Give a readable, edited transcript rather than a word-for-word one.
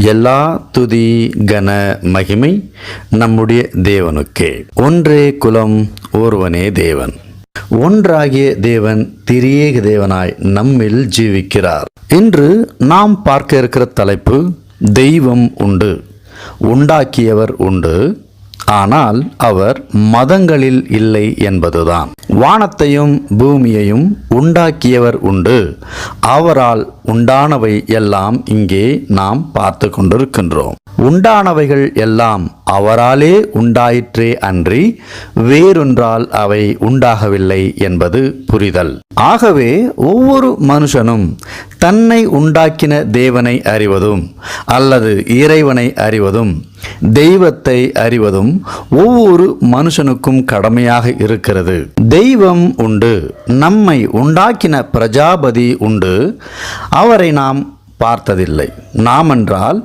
எல்லா துதி கன மகிமை நம்முடைய தேவனுக்கே. ஒன்றே குலம், ஒருவனே தேவன். ஒன்றாகிய தேவன் திரியேக தேவனாய் நம்மில் ஜீவிக்கிறார். இன்று நாம் பார்க்க இருக்கிற தலைப்பு, தெய்வம் உண்டு, உண்டாக்கியவர் உண்டு, ஆனால் அவர் மதங்களில் இல்லை என்பதுதான். வானத்தையும் பூமியையும் உண்டாக்கியவர் உண்டு, அவரால் உண்டானவை எல்லாம் இங்கே நாம் பார்த்து கொண்டிருக்கின்றோம். உண்டானவைகள் எல்லாம் அவராலே உண்டாயிற்றே அன்றி வேறொன்றால் அவை உண்டாகவில்லை என்பது புரிதல். ஆகவே ஒவ்வொரு மனுஷனும் தன்னை உண்டாக்கின தேவனை அறிவதும் அல்லது இறைவனை அறிவதும் தெய்வத்தை அறிவதும் ஒவ்வொரு மனுஷனுக்கும் கடமையாக இருக்கிறது. தெய்வம் உண்டு, நம்மை உண்டாக்கின பிரஜாபதி உண்டு, அவரை நாம் பார்த்ததில்லை. நாம் என்றால்